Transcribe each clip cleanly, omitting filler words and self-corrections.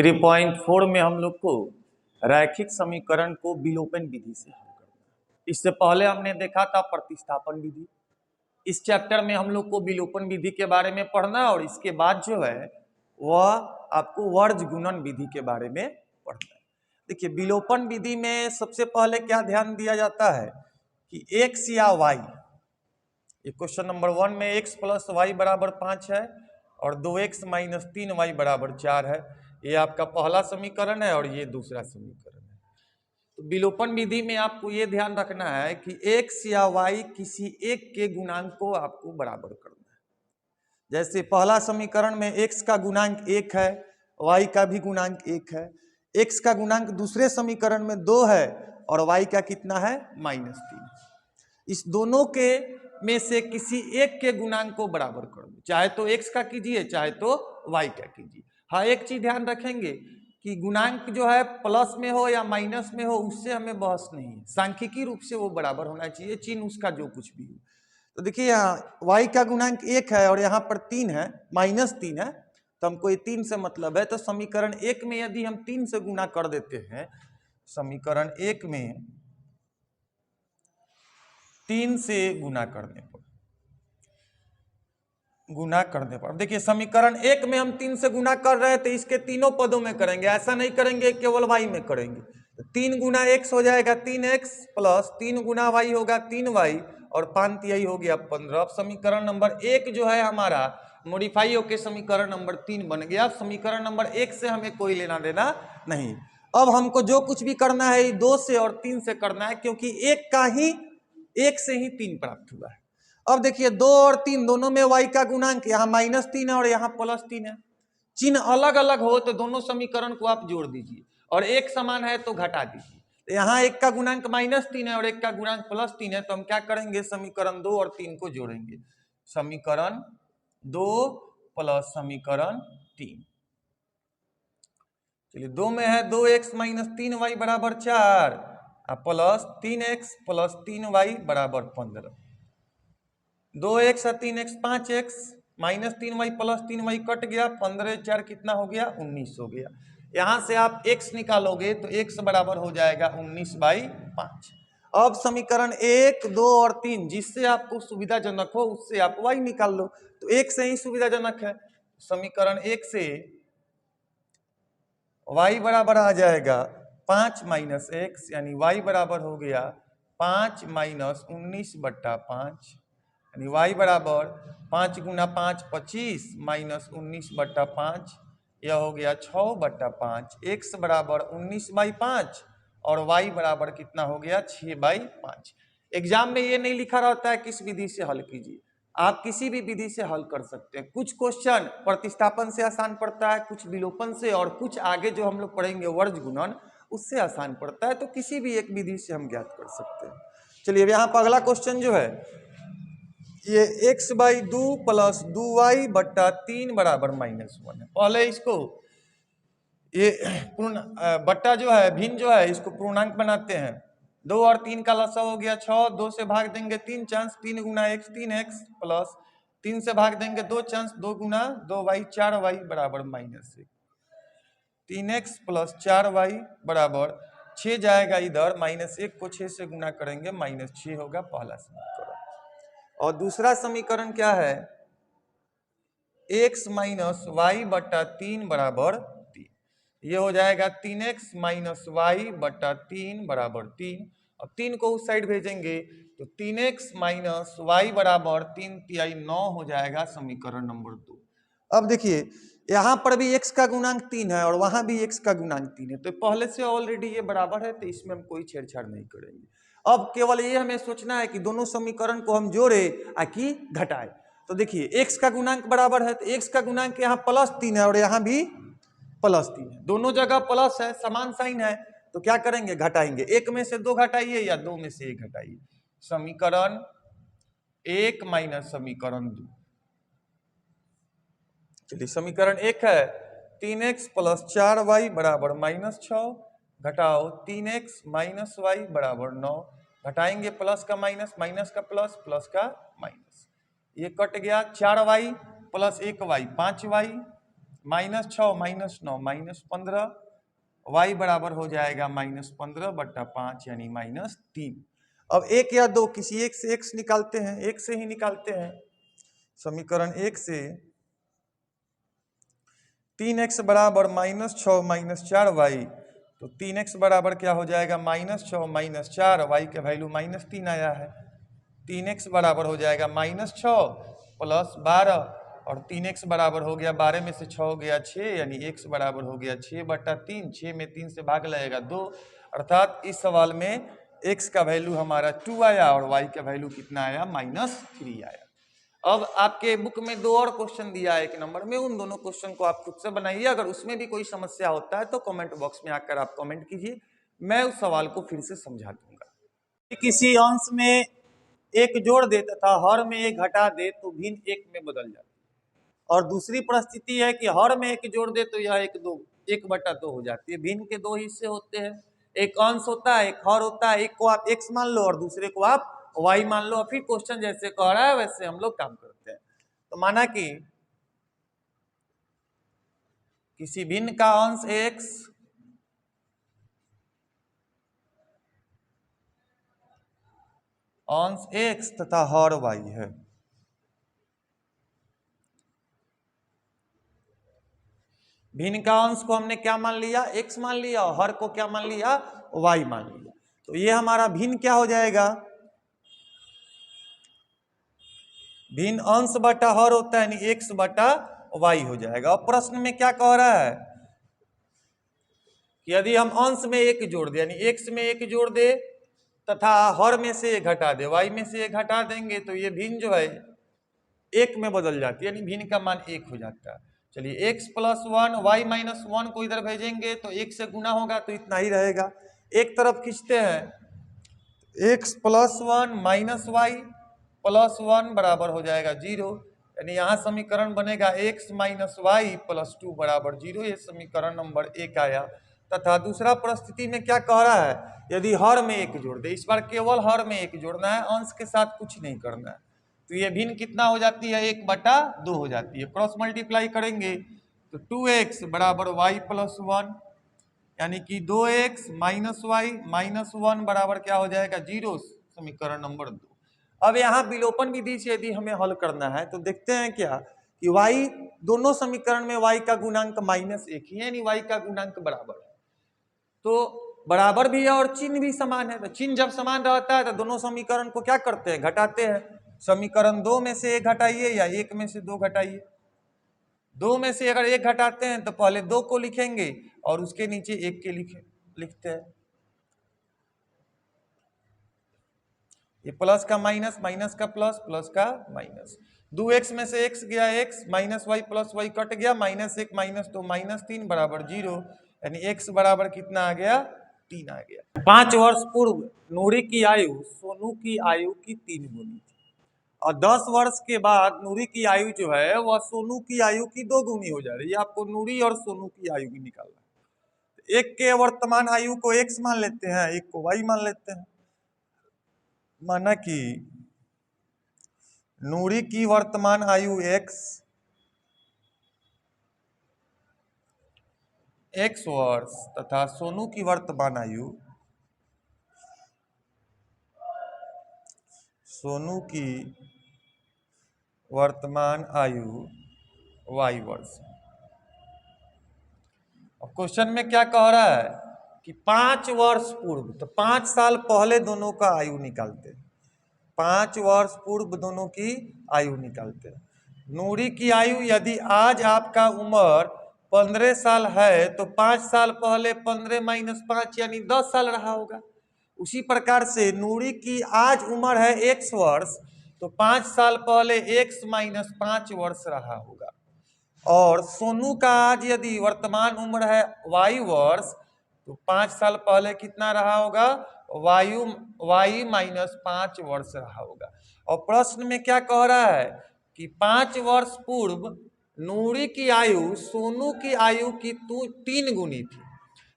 3.4 में हम लोग को रैखिक समीकरण को विलोपन विधि से हल करना है। इससे पहले हमने देखा था प्रतिस्थापन विधि। इस चैप्टर में हम लोग को विलोपन विधि के बारे में पढ़ना और इसके बाद जो है वह आपको वर्ज गुणन विधि के बारे में पढ़ना है। देखिए, विलोपन विधि में सबसे पहले क्या ध्यान दिया जाता है कि x या y, ये क्वेश्चन नंबर 1 में x प्लस वाई बराबर 5 है और 2x माइनस 3y बराबर 4 है। ये आपका पहला समीकरण है और ये दूसरा समीकरण है। तो विलोपन विधि में आपको ये ध्यान रखना है कि x या y किसी एक के गुणांक को आपको बराबर करना है। जैसे पहला समीकरण में x का गुणांक 1 है, y का भी गुणांक 1 है। x का गुणांक दूसरे समीकरण में 2 है और y का कितना है -3। इस दोनों के में से किसी एक के गुणांक को बराबर कर दो, चाहे तो x का कीजिए चाहे तो y का कीजिए। हाँ, एक चीज ध्यान रखेंगे कि गुणांक जो है प्लस में हो या माइनस में हो उससे हमें बहस नहीं है, सांख्यिकी रूप से वो बराबर होना चाहिए, चिन्ह उसका जो कुछ भी हो। तो देखिए, यहाँ y का गुणांक 1 है और यहाँ पर 3 है, -3 है, तो हमको ये 3 से मतलब है। तो समीकरण 1 में यदि हम 3 से गुना कर देते हैं, समीकरण 1 में 3 से गुना करने पर अब देखिए, समीकरण 1 में हम 3 से गुना कर रहे हैं तो इसके तीनों पदों में करेंगे, ऐसा नहीं करेंगे केवल y में करेंगे। तो 3 गुना x हो जाएगा 3x प्लस 3 गुना y होगा 3y और 5 तिहाई हो गया 15। अब समीकरण नंबर 1 जो है हमारा मॉडिफाई होकर समीकरण नंबर 3 बन गया। समीकरण नंबर 1 से हमें कोई लेना देना नहीं। अब हमको जो कुछ भी करना है 2 से और 3 से करना है, क्योंकि एक से ही 3 प्राप्त हुआ है। अब देखिए, 2 और 3 दोनों में y का गुणांक यहाँ -3 है और यहाँ +3 है। चिन्ह अलग अलग हो तो दोनों समीकरण को आप जोड़ दीजिए और एक समान है तो घटा दीजिए। यहाँ एक का गुणांक -3 है और एक का गुणांक +3 है, तो हम क्या करेंगे, समीकरण 2 और 3 को जोड़ेंगे। समीकरण 2 प्लस समीकरण 3, चलिए 2 में है 2x माइनस 3y बराबर 4 प्लस 3x प्लस 3y बराबर 15। 2x और 3x 5x minus 3y plus 3y cut गया, 15 4 कितना हो गया 19 हो गया। यहां से आप x निकालोगे तो x बराबर हो जाएगा 19/5। अब समीकरण 1 2 और 3 जिससे आपको सुविधाजनक हो उससे आप y निकाल लो। तो 1 से ही सुविधाजनक है, समीकरण 1 से y बराबर आ जाएगा 5 माइनस x, यानी y बराबर हो गया 5 माइनस 19/5, यानी y बराबर 5 गुना 5 25 माइनस 19/5, यह हो गया 6/5। x बराबर 19/5 और y बराबर कितना हो गया 6/5। एग्जाम में ये नहीं लिखा रहता है किस विधि से हल कीजिए, आप किसी भी विधि से हल कर सकते हैं। कुछ क्वेश्चन प्रतिस्थापन से आसान पड़ता है, कुछ विलोपन से, और कुछ आगे जो हम लोग पढ़ेंगे वर्ज गुणन उससे आसान पड़ता है। तो किसी भी एक विधि से हम ज्ञात कर सकते हैं। चलिए, अब यहाँ पर अगला क्वेश्चन जो है ये x/2 प्लस 2y बट्टा 3 बराबर -1 है। पहले इसको ये पूर्ण बट्टा जो है भिन्न जो है इसको पूर्णांक बनाते हैं। 2 और 3 का लसा हो गया 6, 2 से भाग देंगे 3 चांस 3 गुना x 3x प्लस 3 से भाग देंगे 2 चांस 2 गुना 2y 4y बराबर -1। 3x प्लस 4y बराबर 6 जाएगा इधर, -1 को 6 से गुना करेंगे -6 होगा पहला समीकरण। और दूसरा समीकरण क्या है, x माइनस वाई बट्टा 3 बराबर 3, ये हो जाएगा 3x माइनस वाई बट्टा 3 बराबर 3। अब 3 को उस साइड भेजेंगे तो 3x माइनस वाई बराबर 3 तिहाई 9 हो जाएगा समीकरण नंबर 2। अब देखिए, यहाँ पर भी x का गुणांक 3 है और वहां भी x का गुणांक 3 है, तो पहले से ऑलरेडी ये बराबर है, तो इसमें हम कोई छेड़छाड़ नहीं करेंगे। अब केवल ये हमें सोचना है कि दोनों समीकरण को हम जोड़े कि घटाए। तो देखिए, x का गुणांक बराबर है तो x का गुणांक यहाँ +3 है और यहाँ भी +3 है, दोनों जगह प्लस है, समान साइन है, तो क्या करेंगे, घटाएंगे। 1 में से 2 घटाइए या 2 में से 1 घटाइए। समीकरण 1 माइनस समीकरण 2, चलिए समीकरण 1 है 3x प्लस 4y बराबर -6 घटाओ 3x माइनस y बराबर 9, घटाएंगे प्लस का माइनस, माइनस का प्लस, प्लस का माइनस, ये कट गया। 4y plus 1y 5y -6 -9 -15, y बराबर हो जाएगा -15/5 यानी -3। अब एक या दो किसी एक से x निकालते हैं, एक से ही निकालते हैं। समीकरण 1 से 3x बराबर -6 -4y, तो 3x बराबर क्या हो जाएगा -6 -4, y के वैल्यू -3 आया है। 3x बराबर हो जाएगा -6 + 12, और 3x बराबर हो गया 12 में से 6 हो गया 6, यानी x बराबर हो गया 6/3। 6 में 3 से भाग लगेगा 2, अर्थात इस सवाल में x का वैल्यू हमारा 2 आया और y का वैल्यू कितना आया -3 आया। अब आपके बुक में दो और क्वेश्चन दिया है 1 नंबर में, उन दोनों क्वेश्चन को आप खुद से बनाइए। अगर उसमें भी कोई समस्या होता है तो कमेंट बॉक्स में आकर आप कमेंट कीजिए, मैं उस सवाल को फिर से समझा दूंगा। किसी अंश में एक जोड़ दे तथा हर में एक घटा दे तो भिन्न एक में बदल जाता है। और दूसरी परिस्थिति है कि हर में एक जोड़ दे तो यह 1/2 हो जाती है। भिन्न के दो हिस्से होते हैं, एक अंश होता है, एक हर होता है। एक को आप x मान लो और दूसरे को आप y मान लो। फिर क्वेश्चन जैसे कह रहा है वैसे हम लोग काम करते हैं। तो माना कि किसी भिन्न का अंश x तथा हर y है। भिन्न का अंश को हमने क्या मान लिया, x मान लिया, और हर को क्या मान लिया, y मान लिया। तो ये हमारा भिन्न क्या हो जाएगा, भिन्न अंश बटा हर होता है, यानी x/y हो जाएगा। अब प्रश्न में क्या कह रहा है कि यदि हम अंश में एक जोड़ दे, यानी x में एक जोड़ दे तथा हर में से एक घटा दे, y में से एक घटा देंगे तो ये भिन्न जो है एक में बदल जाती है, यानी भिन्न का मान 1 हो जाता है। चलिए x + 1 y - 1 को इधर भेजेंगे तो 1 से गुना होगा तो इतना ही रहेगा। एक तरफ खींचते हैं, x + 1 - y + 1 बराबर हो जाएगा 0, यानी यहाँ समीकरण बनेगा x - y + 2 बराबर 0। ये समीकरण नंबर 1 आया। तथा दूसरा परिस्थिति में क्या कह रहा है, यदि हर में एक जोड़ दे, इस बार केवल हर में एक जोड़ना है, अंश के साथ कुछ नहीं करना है, तो ये भिन्न कितना हो जाती है, 1/2 हो जाती है। क्रॉस मल्टीप्लाई करेंगे तो 2x बराबर y + 1, यानी कि 2x - y - 1 बराबर क्या हो जाएगा 0, समीकरण नंबर 2। अब यहाँ विलोपन विधि से यदि हमें हल करना है तो देखते हैं क्या कि y, दोनों समीकरण में y का गुणांक -1 ही है, यानी y का गुणांक बराबर है। तो बराबर भी है और चिन्ह भी समान है, तो चिन्ह जब समान रहता है तो दोनों समीकरण को क्या करते हैं, घटाते हैं। समीकरण 2 में से 1 घटाइए या 1 में से 2 घटाइए। 2 में से अगर 1 घटाते हैं तो पहले 2 को लिखेंगे और उसके नीचे 1 के लिखते हैं। ये प्लस का माइनस, माइनस का प्लस, प्लस का माइनस। 2x में से x गया x, -y + y कट गया, -1 - 2 -3 बराबर 0, यानी x बराबर कितना आ गया, 3 आ गया। 5 वर्ष पूर्व नूरी की आयु सोनू की आयु की 3 गुनी थी, और 10 वर्ष के बाद नूरी की आयु जो है वह सोनू की आयु की 2 गुनी हो जा रही है। आपको नूरी और सोनू की आयु भी निकालना है। एक के वर्तमान आयु को x मान लेते हैं, एक को y मान लेते हैं। माना कि नूरी की वर्तमान आयु x वर्ष तथा सोनू की वर्तमान आयु y वर्ष। अब क्वेश्चन में क्या कह रहा है कि 5 वर्ष पूर्व, तो 5 साल पहले दोनों का आयु निकालते हैं। 5 वर्ष पूर्व दोनों की आयु निकालते हैं। नूरी की आयु, यदि आज आपका उम्र 15 साल है तो 5 साल पहले 15 - 5 यानी 10 साल रहा होगा। उसी प्रकार से नूरी की आज उम्र है x वर्ष, तो 5 साल पहले x - 5 वर्ष रहा होगा। और सोनू का आज यदि वर्तमान उम्र है y वर्ष, तो 5 साल पहले कितना रहा होगा, y - 5 वर्ष रहा होगा। और प्रश्न में क्या कह रहा है कि 5 वर्ष पूर्व नूरी की आयु सोनू की आयु की 3 गुनी थी,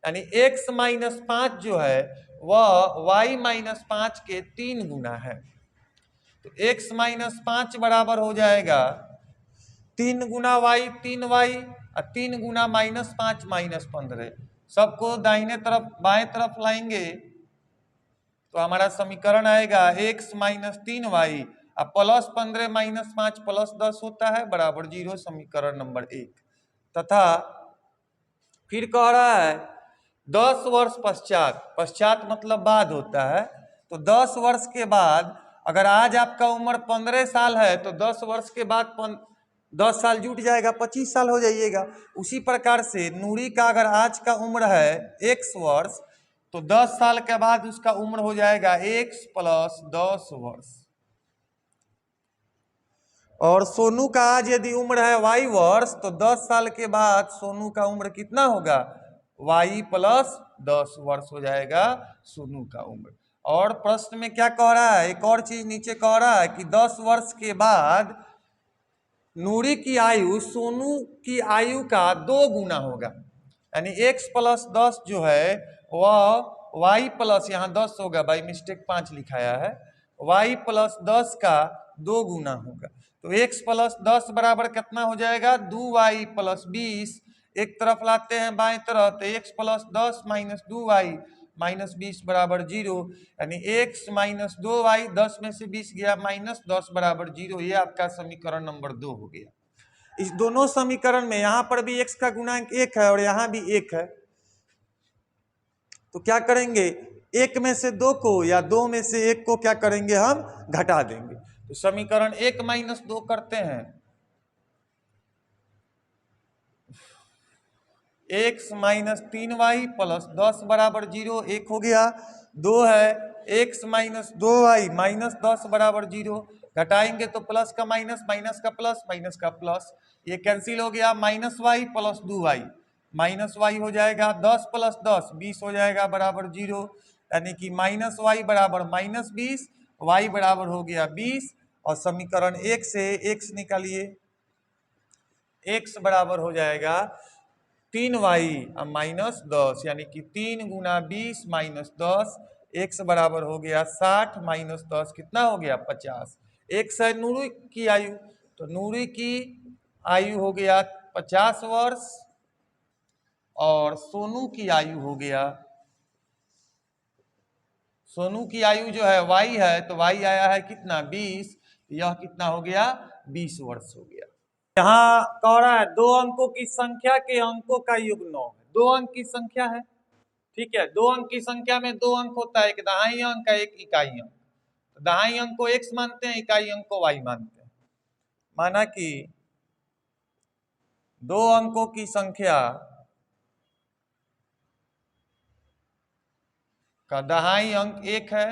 यानी x - 5 जो है वह y - 5 के 3 गुना है। तो x - 5 बराबर हो जाएगा 3 गुना y, 3y, और 3 गुना -5 -15, सबको दाहिने तरफ बाएं तरफ लाएंगे तो हमारा समीकरण आएगा x - 3y और +15 - 5 +10 होता है बराबर 0, समीकरण नंबर 1। तथा फिर कह रहा है 10 वर्ष पश्चात, पश्चात मतलब बाद होता है, तो 10 वर्ष के बाद अगर आज आपका उम्र 15 साल है तो 10 वर्ष के बाद 10 साल जुट जाएगा, 25 साल हो जाइएगा। उसी प्रकार से नूरी का अगर आज का उम्र है x वर्ष तो 10 साल के बाद उसका उम्र हो जाएगा x + 10 वर्ष। और सोनू का आज यदि उम्र है y वर्ष तो 10 साल के बाद सोनू का उम्र कितना होगा, y + 10 वर्ष हो जाएगा सोनू का उम्र। और प्रश्न में क्या कह रहा है, एक और चीज नीचे कह रहा है कि 10 वर्ष के बाद नूरी की आयु सोनू की आयु का 2 गुना होगा, यानी x + 10 जो है वह y + यहाँ 10 होगा, बाई मिस्टेक 5 लिखाया है, y + 10 का 2 गुना होगा। तो x + 10 बराबर कितना हो जाएगा, 2y + 20, एक तरफ लाते हैं बाएं तरफ तो x + 10 - 2y - 20 बराबर 0, यानी x - 2y 10 में से 20 गया -10 बराबर 0। ये आपका समीकरण नंबर 2 हो गया। इस दोनों समीकरण में यहाँ पर भी x का गुणांक 1 है और यहाँ भी 1 है, तो क्या करेंगे, 1 में से 2 को या 2 में से 1 को क्या करेंगे, हम घटा देंगे। तो समीकरण 1 - 2 करते हैं, x - 3y + 10 बराबर 0, 1 हो गया। 2 है x - 2y - 10 बराबर 0, घटाएंगे तो प्लस का माइनस, माइनस का प्लस, माइनस का प्लस, ये कैंसिल हो गया, -y + 2y -y हो जाएगा, 10 + 10 20 हो जाएगा बराबर 0, यानी कि -y बराबर -20, y बराबर हो गया 20। और समीकरण 1 से x निकालिए, x बराबर हो जाएगा 3y - 10, यानी कि 3 गुना 20 - 10, x बराबर हो गया 60 - 10 कितना हो गया, 50। x है नूरी की आयु, तो नूरी की आयु हो गया 50 वर्ष और सोनू की आयु हो गया, सोनू की आयु जो है y है तो y आया है कितना, 20, यह कितना हो गया, 20 वर्ष हो गया। यहाँ कह रहा है 2 अंकों की संख्या के अंकों का योग 9 है, 2 अंक की संख्या है, ठीक है, 2 अंक की संख्या में 2 अंक होता है, एक दहाई अंक है एक इकाई अंक, तो दहाई अंक को x मानते हैं, इकाई अंक को y मानते हैं। माना कि 2 अंकों की संख्या का दहाई अंक 1 है,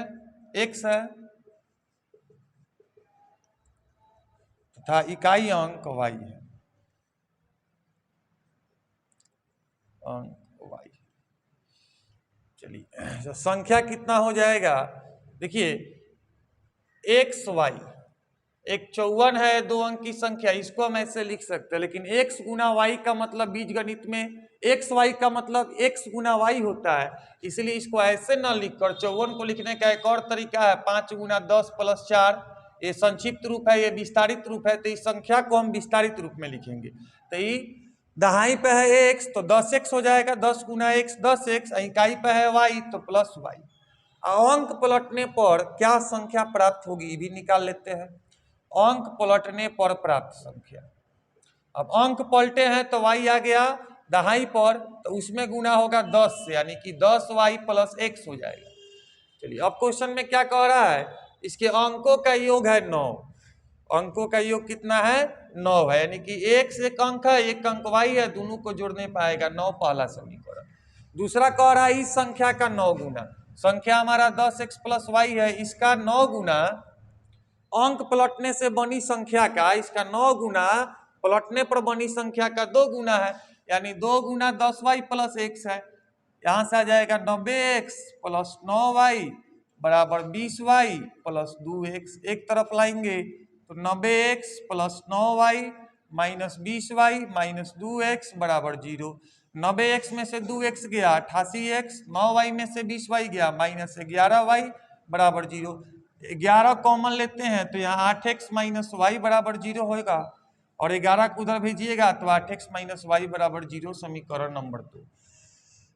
x है, तथा इकाई अंक y है, अंक y। चलिए तो संख्या कितना हो जाएगा, देखिए xy, एक 54 है 2 अंक की संख्या, इसको हम ऐसे लिख सकते हैं, लेकिन x गुना y का मतलब बीजगणित में xy का मतलब x गुना y होता है, इसलिए इसको ऐसे न लिखकर 54 को लिखने का एक और तरीका है, 5 गुना 10 + 4, ये संक्षिप्त रूप है, ये विस्तारित रूप है, तो इस संख्या को हम विस्तारित रूप में लिखेंगे। तो ये दहाई पे है x तो 10x हो जाएगा, 10 गुना x 10x, इकाई पे है y तो +y। अंक पलटने पर क्या संख्या प्राप्त होगी, ये भी निकाल लेते हैं। अंक पलटने पर प्राप्त संख्या, अब अंक पलटे हैं तो y आ गया दहाई पर, तो उसमें गुना होगा 10 से, यानी कि 10y + x हो जाएगा। चलिए अब क्वेश्चन में क्या कह रहा है, इसके अंकों का योग है 9, अंकों का योग कितना है, 9 है, यानी कि x एक अंक है, एक अंक y है, दोनों को जोड़ने पाएगा 9, पहला समीकरण। दूसरा कह रहा है इस संख्या का 9 गुना, संख्या हमारा 10x + y है, इसका 9 गुना अंक पलटने से बनी संख्या का, इसका 9 गुना पलटने पर बनी संख्या का 2 गुना है, यानी 2 गुना 10y + x है, यहां से आ जाएगा 90x + 9y बराबर 20y + 2x, एक तरफ लाएंगे तो 90x + 9y - 20y - 2x बराबर 0, 90x में से 2x गया 88x, 9y में से 20y गया -11y बराबर 0, 11 कॉमन लेते हैं तो यहाँ 8x - y बराबर 0 होगा, और 11 को उधर भेजिएगा तो 8x माइनस वाई बराबर 0 समीकरण नंबर 2।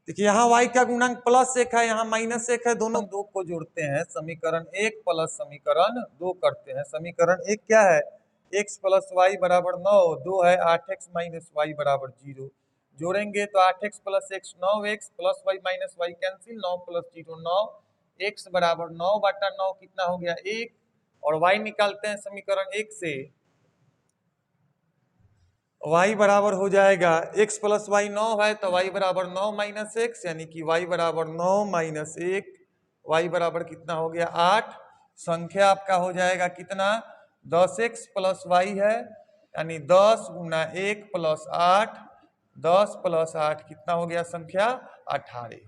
देखिए यहाँ y का गुणांक +1 है, यहाँ -1 है, दोनों 2 को जोड़ते हैं समीकरण 1 प्लस समीकरण 2 करते हैं। समीकरण 1 क्या है, x प्लस वाई बराबर 9, 2 है 8x माइनस वाई बराबर 0। जोड़ेंगे तो 8x plus x 9x plus Y minus Y cancel, 9 plus 0 9, x बराबर 9/9 कितना हो गया 1, और y निकालते हैं समीकरण 1 से, y बराबर हो जाएगा x प्लस वाई 9 है तो y बराबर 9 माइनस एक्स, यानी कि y बराबर 9 माइनस 1, y बराबर कितना हो गया 8। संख्या आपका हो जाएगा कितना 10x प्लस वाई है, यानी 10 गुना 1 प्लस 8, 10 प्लस 8 कितना हो गया संख्या 18।